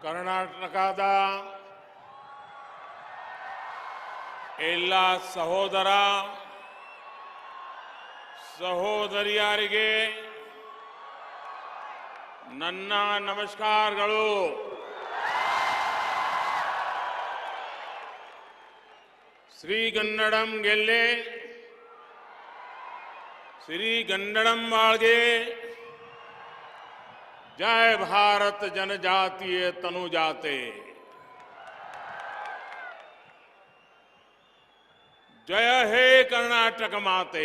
ಕರ್ನಾಟಕದ ಎಲ್ಲ ಸಹೋದರ ಸಹೋದರಿಯರಿಗೆ ನನ್ನ ನಮಸ್ಕಾರಗಳು. ಶ್ರೀಗನ್ನಡಂ ಗೆಲ್ಲೆ, ಶ್ರೀಗನ್ನಡಂ ಬಾಳ್ಗೆ. जय भारत जनजातीय तनुजाते. जय हे कर्नाटक माते.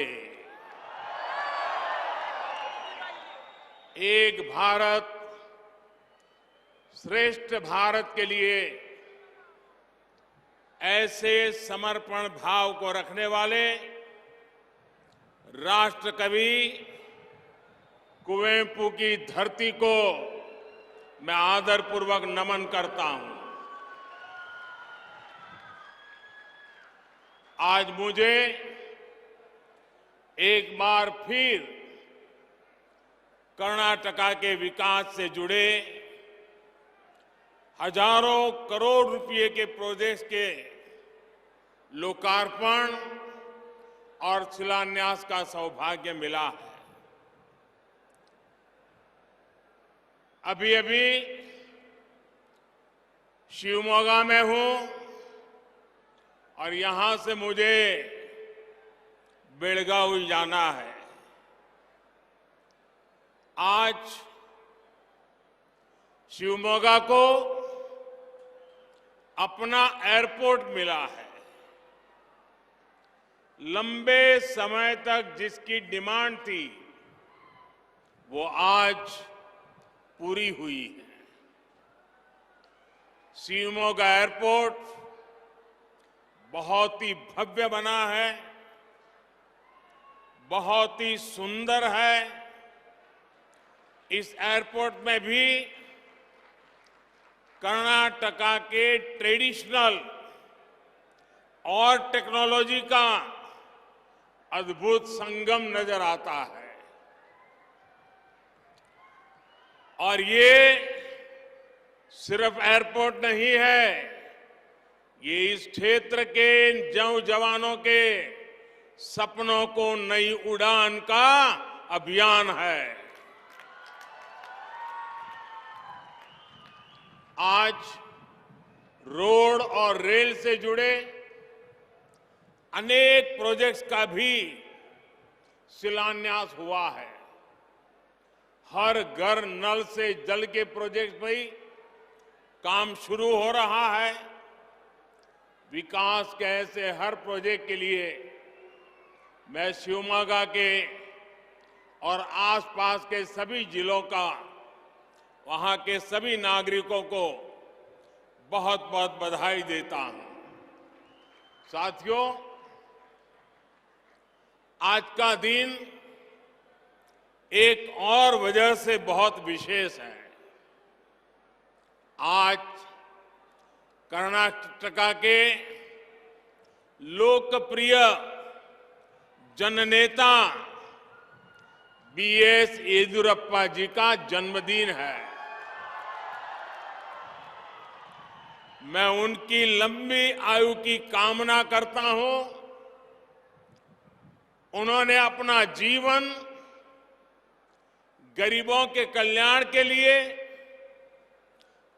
एक भारत श्रेष्ठ भारत के लिए ऐसे समर्पण भाव को रखने वाले राष्ट्र कवि कुवेंपु की धरती को मैं आदरपूर्वक नमन करता हूं. आज मुझे एक बार फिर कर्नाटका के विकास से जुड़े हजारों करोड़ रुपए के प्रोजेक्ट्स के लोकार्पण और शिलान्यास का सौभाग्य मिला है. अभी अभी शिवमोगा में हूं और यहां से मुझे बेलगावी जाना है. आज शिवमोगा को अपना एयरपोर्ट मिला है. लंबे समय तक जिसकी डिमांड थी वो आज पूरी हुई है. शिवमोगा एयरपोर्ट बहुत ही भव्य बना है, बहुत ही सुंदर है. इस एयरपोर्ट में भी कर्नाटका के ट्रेडिशनल और टेक्नोलॉजी का अद्भुत संगम नजर आता है. और ये सिर्फ एयरपोर्ट नहीं है, ये इस क्षेत्र के जवानों के सपनों को नई उड़ान का अभियान है. आज रोड और रेल से जुड़े अनेक प्रोजेक्ट्स का भी शिलान्यास हुआ है. हर घर नल से जल के प्रोजेक्ट में काम शुरू हो रहा है. विकास के ऐसे हर प्रोजेक्ट के लिए मैं शिवमोगा के और आसपास के सभी जिलों का, वहां के सभी नागरिकों को बहुत बहुत बधाई देता हूं. साथियों, आज का दिन एक और वजह से बहुत विशेष है. आज कर्नाटका के लोकप्रिय जननेता बीएस येदियुरप्पा जी का जन्मदिन है. मैं उनकी लंबी आयु की कामना करता हूं. उन्होंने अपना जीवन गरीबों के कल्याण के लिए,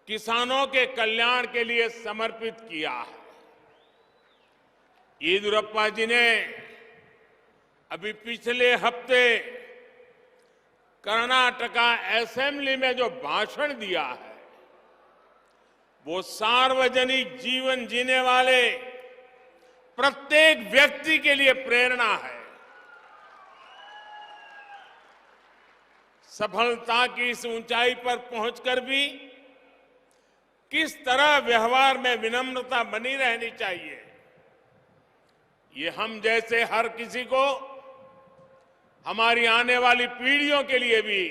किसानों के कल्याण के लिए समर्पित किया है. येदियुरप्पा जी ने अभी पिछले हफ्ते कर्नाटका असेंबली में जो भाषण दिया है वो सार्वजनिक जीवन जीने वाले प्रत्येक व्यक्ति के लिए प्रेरणा है. सफलता की इस ऊंचाई पर पहुंचकर भी किस तरह व्यवहार में विनम्रता बनी रहनी चाहिए, ये हम जैसे हर किसी को, हमारी आने वाली पीढ़ियों के लिए भी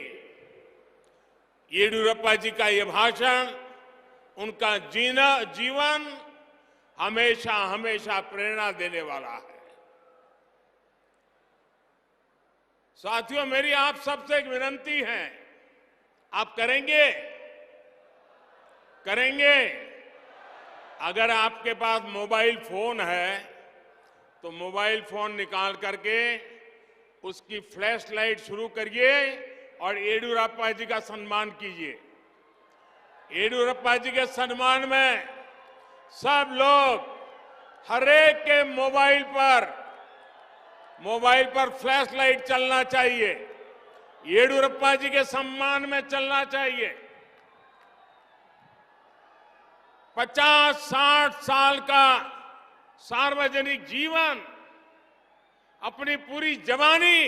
येदियुरप्पा जी का ये भाषण, उनका जीवन हमेशा हमेशा प्रेरणा देने वाला है. साथियों, मेरी आप सबसे एक विनती है, आप करेंगे? करेंगे? अगर आपके पास मोबाइल फोन है तो मोबाइल फोन निकाल करके उसकी फ्लैश लाइट शुरू करिए और येडियुरप्पा जी का सम्मान कीजिए। येडियुरप्पा जी के सम्मान में सब लोग हर एक के मोबाइल पर फ्लैश लाइट चलना चाहिए, येडियुरप्पा जी के सम्मान में चलना चाहिए। 50-60 साल का सार्वजनिक जीवन, अपनी पूरी जवानी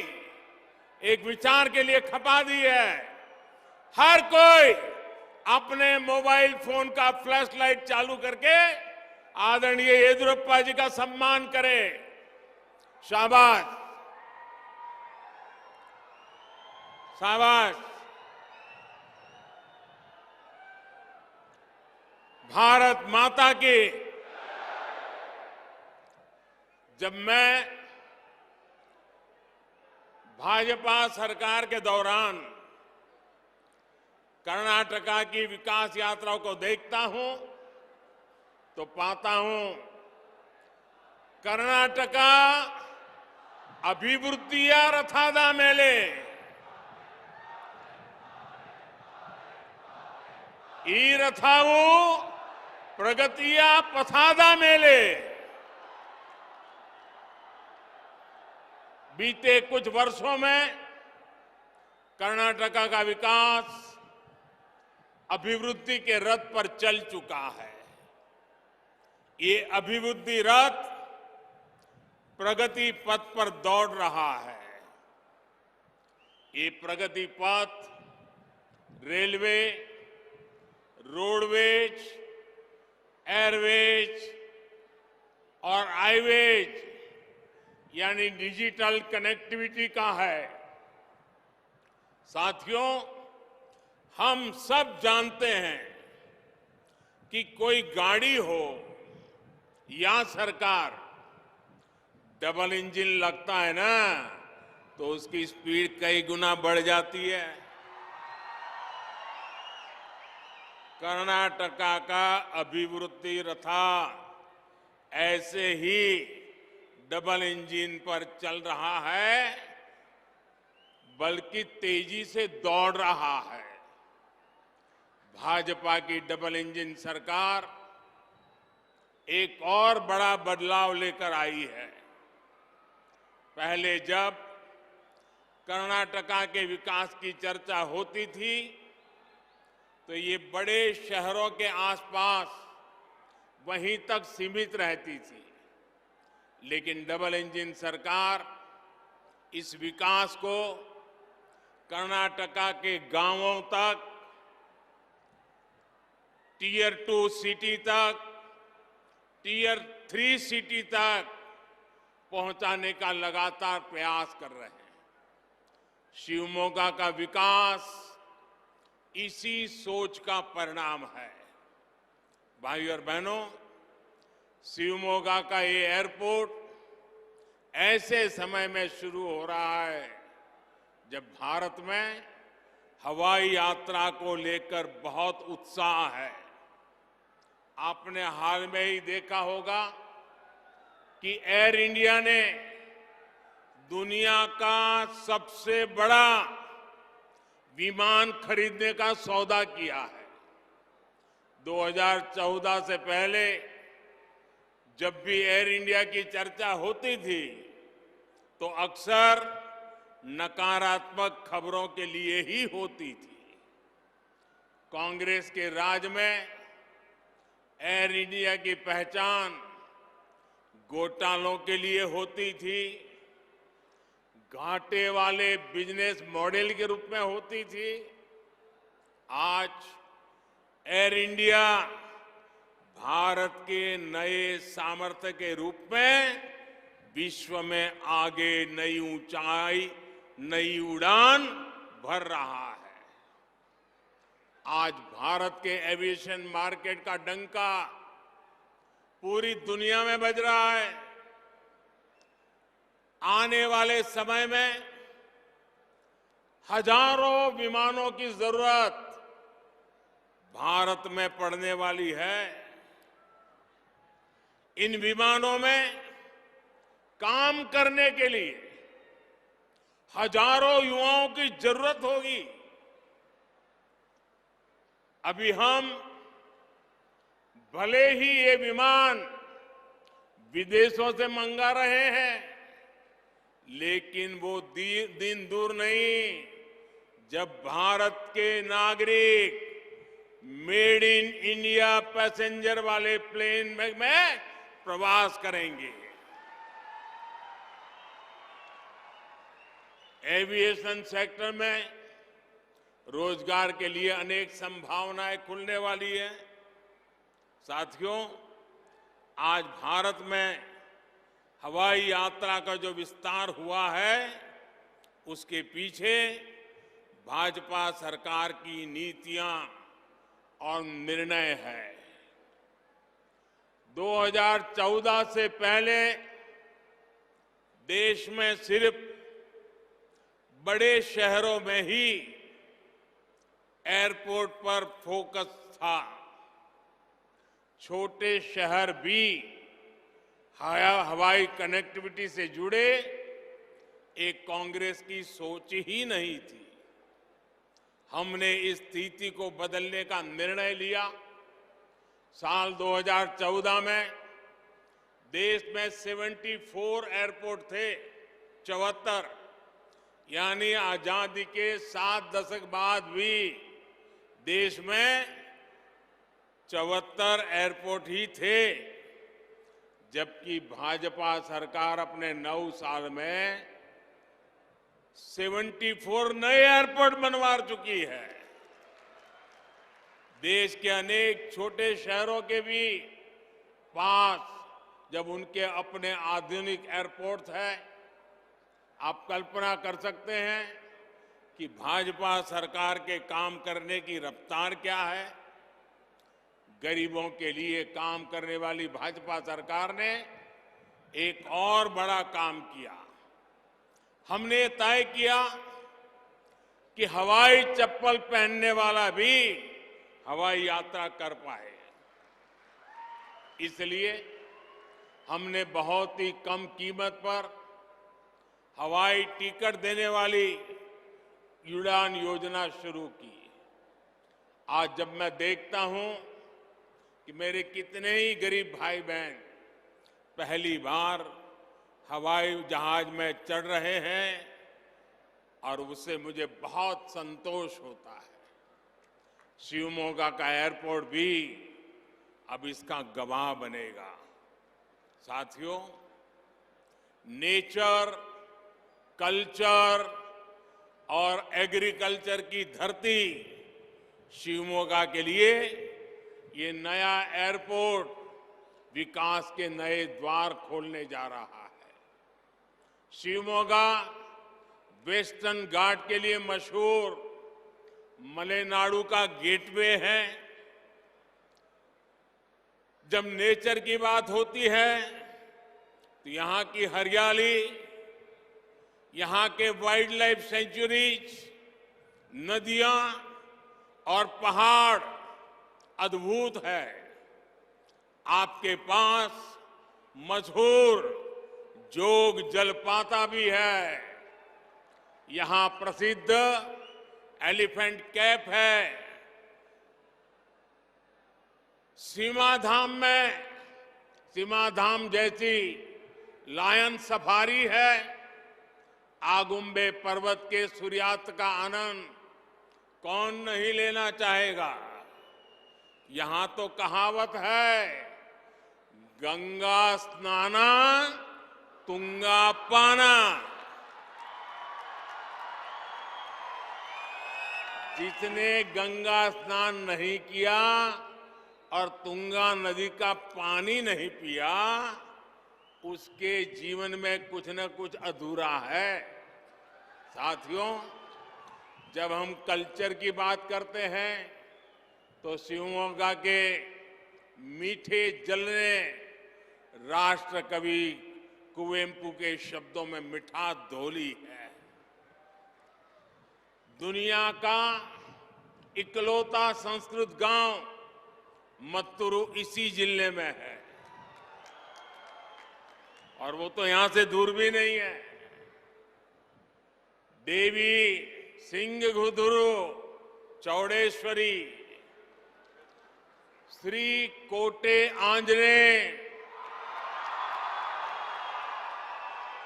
एक विचार के लिए खपा दी है। हर कोई अपने मोबाइल फोन का फ्लैश लाइट चालू करके आदरणीय येदियुरप्पा जी का सम्मान करे। शाबाश, शाबाश। भारत माता की। जब मैं भाजपा सरकार के दौरान कर्नाटका की विकास यात्राओं को देखता हूं तो पाता हूं कर्नाटका अभिवृद्धिಯ रथाದ ಮೇಲೆ ಈ ರಥವು ಪ್ರಗತಿಯ ಪಥದ ಮೇಲೆ बीते कुछ वर्षों में कर्नाटका का विकास अभिवृद्धि के रथ पर चल चुका है। ये अभिवृद्धि रथ प्रगति पथ पर दौड़ रहा है। ये प्रगति पथ रेलवे, रोडवेज, एयरवेज और हाईवेज यानी डिजिटल कनेक्टिविटी का है। साथियों, हम सब जानते हैं कि कोई गाड़ी हो या सरकार, डबल इंजन लगता है ना तो उसकी स्पीड कई गुना बढ़ जाती है। कर्नाटका का अभिवृद्धि रथा ऐसे ही डबल इंजन पर चल रहा है, बल्कि तेजी से दौड़ रहा है। भाजपा की डबल इंजन सरकार एक और बड़ा बदलाव लेकर आई है। पहले जब कर्नाटका के विकास की चर्चा होती थी तो ये बड़े शहरों के आसपास वहीं तक सीमित रहती थी, लेकिन डबल इंजन सरकार इस विकास को कर्नाटका के गांवों तक, टियर 2 सिटी तक, टियर 3 सिटी तक पहुंचाने का लगातार प्रयास कर रहे हैं। शिवमोगा का विकास इसी सोच का परिणाम है। भाइयों और बहनों, शिवमोगा का ये एयरपोर्ट ऐसे समय में शुरू हो रहा है जब भारत में हवाई यात्रा को लेकर बहुत उत्साह है। आपने हाल में ही देखा होगा कि एयर इंडिया ने दुनिया का सबसे बड़ा विमान खरीदने का सौदा किया है। 2014 से पहले जब भी एयर इंडिया की चर्चा होती थी तो अक्सर नकारात्मक खबरों के लिए ही होती थी। कांग्रेस के राज में एयर इंडिया की पहचान घोटालों के लिए होती थी, घाटे वाले बिजनेस मॉडल के रूप में होती थी। आज एयर इंडिया भारत के नए सामर्थ्य के रूप में विश्व में आगे नई ऊंचाई, नई उड़ान भर रहा है। आज भारत के एविएशन मार्केट का डंका पूरी दुनिया में बज रहा है। आने वाले समय में हजारों विमानों की जरूरत भारत में पड़ने वाली है। इन विमानों में काम करने के लिए हजारों युवाओं की जरूरत होगी। अभी हम भले ही ये विमान विदेशों से मंगा रहे हैं, लेकिन वो दिन दूर नहीं जब भारत के नागरिक मेड इन इंडिया पैसेंजर वाले प्लेन में प्रवास करेंगे। एविएशन सेक्टर में रोजगार के लिए अनेक संभावनाएं खुलने वाली है। साथियों, आज भारत में हवाई यात्रा का जो विस्तार हुआ है, उसके पीछे भाजपा सरकार की नीतियां और निर्णय है। 2014 से पहले देश में सिर्फ बड़े शहरों में ही एयरपोर्ट पर फोकस था। छोटे शहर भी हवाई कनेक्टिविटी से जुड़े एक कांग्रेस की सोच ही नहीं थी। हमने इस स्थिति को बदलने का निर्णय लिया। साल 2014 में देश में 74 एयरपोर्ट थे, 74, यानी आजादी के 7 दशक बाद भी देश में 74 एयरपोर्ट ही थे, जबकि भाजपा सरकार अपने 9 साल में 74 नए एयरपोर्ट बनवा चुकी है। देश के अनेक छोटे शहरों के भी पास जब उनके अपने आधुनिक एयरपोर्ट है, आप कल्पना कर सकते हैं कि भाजपा सरकार के काम करने की रफ्तार क्या है। गरीबों के लिए काम करने वाली भाजपा सरकार ने एक और बड़ा काम किया। हमने तय किया कि हवाई चप्पल पहनने वाला भी हवाई यात्रा कर पाए। इसलिए हमने बहुत ही कम कीमत पर हवाई टिकट देने वाली उड़ान योजना शुरू की। आज जब मैं देखता हूं कि मेरे कितने ही गरीब भाई बहन पहली बार हवाई जहाज में चढ़ रहे हैं, और उससे मुझे बहुत संतोष होता है। शिवमोगा का एयरपोर्ट भी अब इसका गवाह बनेगा। साथियों, नेचर, कल्चर और एग्रीकल्चर की धरती शिवमोगा के लिए ये नया एयरपोर्ट विकास के नए द्वार खोलने जा रहा है। शिवमोगा वेस्टर्न घाट के लिए मशहूर मलेनाडु का गेटवे है। जब नेचर की बात होती है तो यहाँ की हरियाली, यहाँ के वाइल्ड लाइफ सेंचुरीज, नदियां और पहाड़ अद्भुत है। आपके पास मशहूर जोग जलपाता भी है। यहाँ प्रसिद्ध एलिफेंट कैफ है। सीमा धाम जैसी लायन सफारी है। आगुम्बे पर्वत के सूर्यास्त का आनंद कौन नहीं लेना चाहेगा। यहां तो कहावत है, गंगा स्नाना तुंगा पाना। जिसने गंगा स्नान नहीं किया और तुंगा नदी का पानी नहीं पिया, उसके जीवन में कुछ न कुछ अधूरा है। साथियों, जब हम कल्चर की बात करते हैं तो शिवमोगा के मीठे जल ने राष्ट्र कवि कुवेंपु के शब्दों में मिठास घोली है। दुनिया का इकलौता संस्कृत गांव मत्तूरू इसी जिले में है और वो तो यहां से दूर भी नहीं है। देवी सिंगहुदुरु चौड़ेश्वरी, श्री कोटे आंजनेय,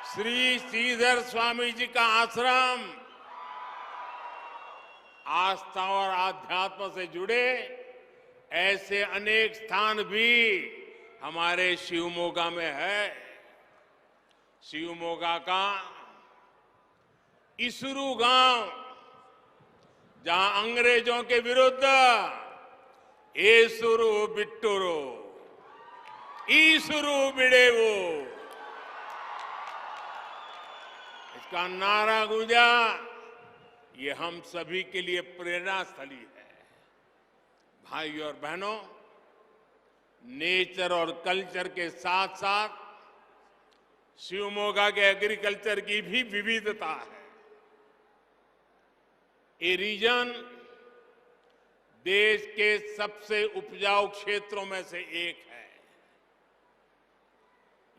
श्री श्रीधर स्वामी जी का आश्रम, आस्था और आध्यात्म से जुड़े ऐसे अनेक स्थान भी हमारे शिवमोगा में है। शिवमोगा का इसुरु गांव, जहां अंग्रेजों के विरुद्ध एसुरु बिट्टुरु ईसुरु बिडेवु इसका नारा गूंजा, ये हम सभी के लिए प्रेरणा स्थली है। भाइयों और बहनों, नेचर और कल्चर के साथ साथ शिवमोगा के एग्रीकल्चर की भी विविधता है। ये रीजन देश के सबसे उपजाऊ क्षेत्रों में से एक है।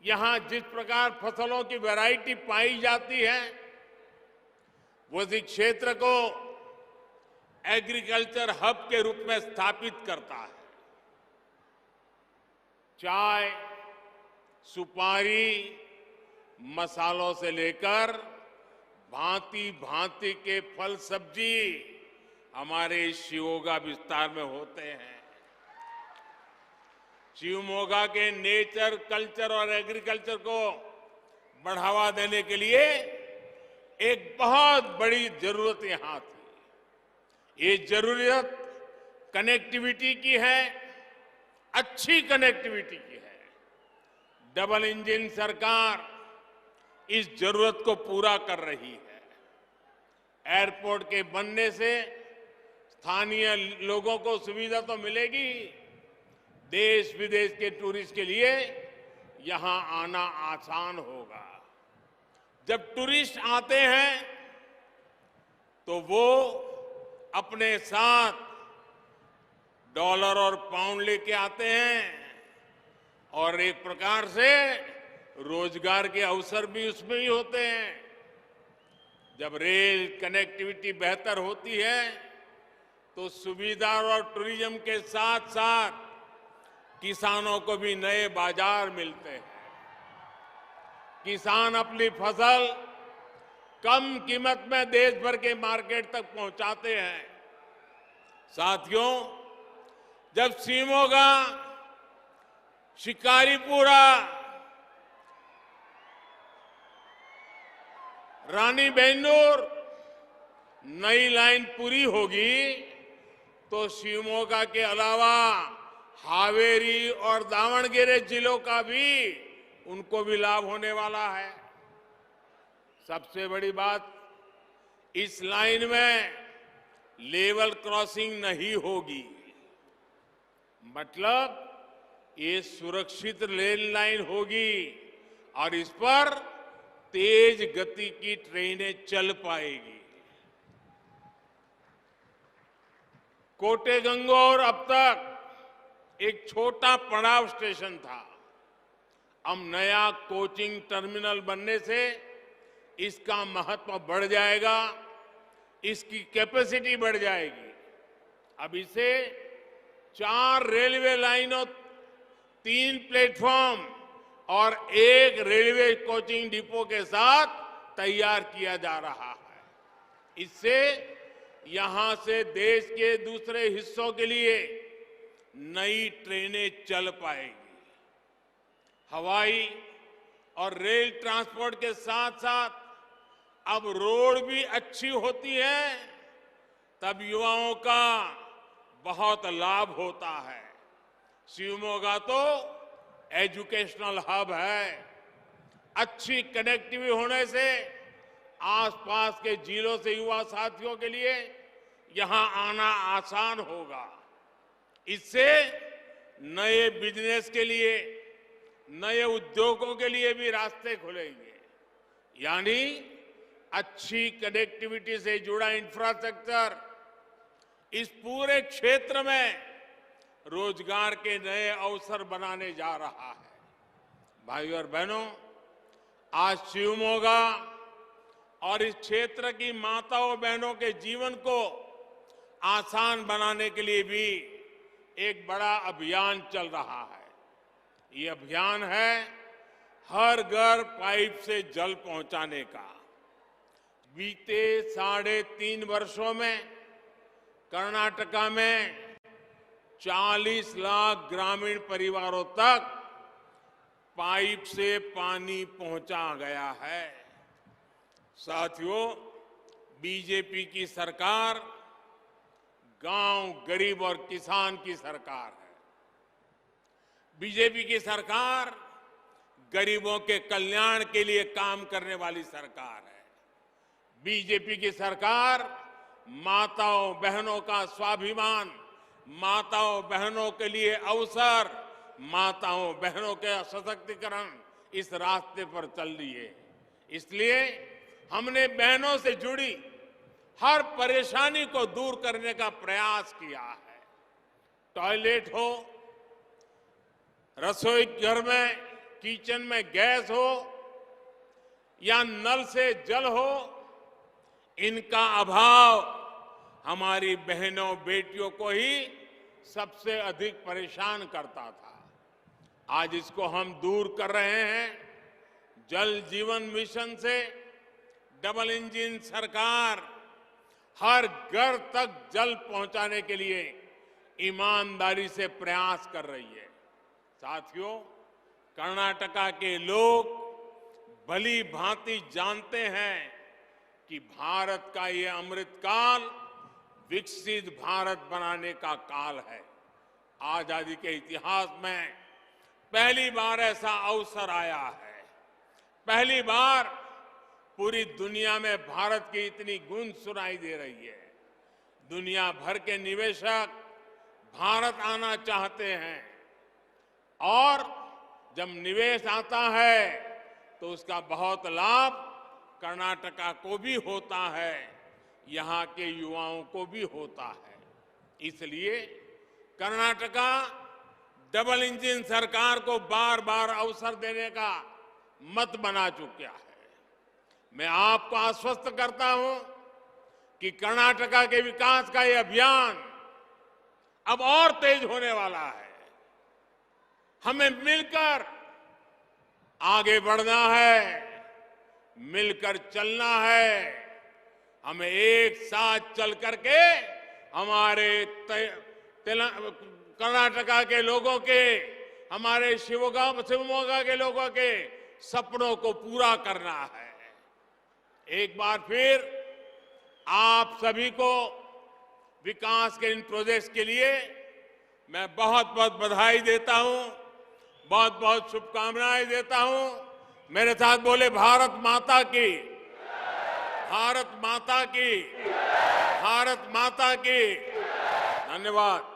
यहां जिस प्रकार फसलों की वैरायटी पाई जाती है, वो इस क्षेत्र को एग्रीकल्चर हब के रूप में स्थापित करता है। चाय, सुपारी, मसालों से लेकर भांति भांति के फल सब्जी हमारे शिवमोगा विस्तार में होते हैं। शिवमोगा के नेचर, कल्चर और एग्रीकल्चर को बढ़ावा देने के लिए एक बहुत बड़ी जरूरत यहां थी। ये जरूरत कनेक्टिविटी की है, अच्छी कनेक्टिविटी की है। डबल इंजन सरकार इस जरूरत को पूरा कर रही है। एयरपोर्ट के बनने से स्थानीय लोगों को सुविधा तो मिलेगी, देश विदेश के टूरिस्ट के लिए यहां आना आसान होगा। जब टूरिस्ट आते हैं तो वो अपने साथ डॉलर और पाउंड लेके आते हैं और एक प्रकार से रोजगार के अवसर भी उसमें ही होते हैं। जब रेल कनेक्टिविटी बेहतर होती है तो सुविधा और टूरिज्म के साथ साथ किसानों को भी नए बाजार मिलते हैं। किसान अपनी फसल कम कीमत में देश भर के मार्केट तक पहुंचाते हैं। साथियों, जब शिवमोगा, शिकारीपुरा, रानी बेंदूर नई लाइन पूरी होगी तो शिवमोगा के अलावा हावेरी और दावणगेरे जिलों का भी उनको भी लाभ होने वाला है। सबसे बड़ी बात, इस लाइन में लेवल क्रॉसिंग नहीं होगी, मतलब ये सुरक्षित रेल लाइन होगी और इस पर तेज गति की ट्रेनें चल पाएगी। कोटे गंगोर अब तक एक छोटा पड़ाव स्टेशन था। अब नया कोचिंग टर्मिनल बनने से इसका महत्व बढ़ जाएगा, इसकी कैपेसिटी बढ़ जाएगी। अब इसे 4 रेलवे लाइनों, 3 प्लेटफॉर्म और 1 रेलवे कोचिंग डिपो के साथ तैयार किया जा रहा है। इससे यहां से देश के दूसरे हिस्सों के लिए नई ट्रेनें चल पाएगी। हवाई और रेल ट्रांसपोर्ट के साथ साथ अब रोड भी अच्छी होती है, तब युवाओं का बहुत लाभ होता है। शिवमोगा तो एजुकेशनल हब है। अच्छी कनेक्टिविटी होने से आसपास के जिलों से युवा साथियों के लिए यहां आना आसान होगा। इससे नए बिजनेस के लिए, नए उद्योगों के लिए भी रास्ते खुलेंगे। यानी अच्छी कनेक्टिविटी से जुड़ा इंफ्रास्ट्रक्चर इस पूरे क्षेत्र में रोजगार के नए अवसर बनाने जा रहा है। भाइयों और बहनों, आज शिवमोगा और इस क्षेत्र की माताओं बहनों के जीवन को आसान बनाने के लिए भी एक बड़ा अभियान चल रहा है। ये अभियान है हर घर पाइप से जल पहुंचाने का। बीते 3.5 वर्षों में कर्नाटका में 40 लाख ग्रामीण परिवारों तक पाइप से पानी पहुंचा गया है। साथियों, बीजेपी की सरकार गांव, गरीब और किसान की सरकार है। बीजेपी की सरकार गरीबों के कल्याण के लिए काम करने वाली सरकार है। बीजेपी की सरकार माताओं बहनों का स्वाभिमान, माताओं बहनों के लिए अवसर, माताओं बहनों के सशक्तिकरण, इस रास्ते पर चल रही है। इसलिए हमने बहनों से जुड़ी हर परेशानी को दूर करने का प्रयास किया है। टॉयलेट हो, रसोई घर में, किचन में गैस हो या नल से जल हो, इनका अभाव हमारी बहनों बेटियों को ही सबसे अधिक परेशान करता था। आज इसको हम दूर कर रहे हैं। जल जीवन मिशन से डबल इंजन सरकार हर घर तक जल पहुंचाने के लिए ईमानदारी से प्रयास कर रही है। साथियों, कर्नाटका के लोग भली भांति जानते हैं कि भारत का ये अमृत काल विकसित भारत बनाने का काल है। आजादी के इतिहास में पहली बार ऐसा अवसर आया है। पहली बार पूरी दुनिया में भारत की इतनी गूंज सुनाई दे रही है। दुनिया भर के निवेशक भारत आना चाहते हैं और जब निवेश आता है तो उसका बहुत लाभ कर्नाटका को भी होता है, यहाँ के युवाओं को भी होता है। इसलिए कर्नाटका डबल इंजन सरकार को बार बार अवसर देने का मत बना चुका है। मैं आपको आश्वस्त करता हूं कि कर्नाटका के विकास का यह अभियान अब और तेज होने वाला है। हमें मिलकर आगे बढ़ना है, मिलकर चलना है। हमें एक साथ चल करके हमारे कर्नाटका के लोगों के, हमारे शिवमोगा के लोगों के सपनों को पूरा करना है। एक बार फिर आप सभी को विकास के इन प्रोजेक्ट्स के लिए मैं बहुत बहुत बधाई देता हूं, बहुत बहुत शुभकामनाएं देता हूं। मेरे साथ बोले भारत माता की, भारत माता की, भारत माता की। धन्यवाद।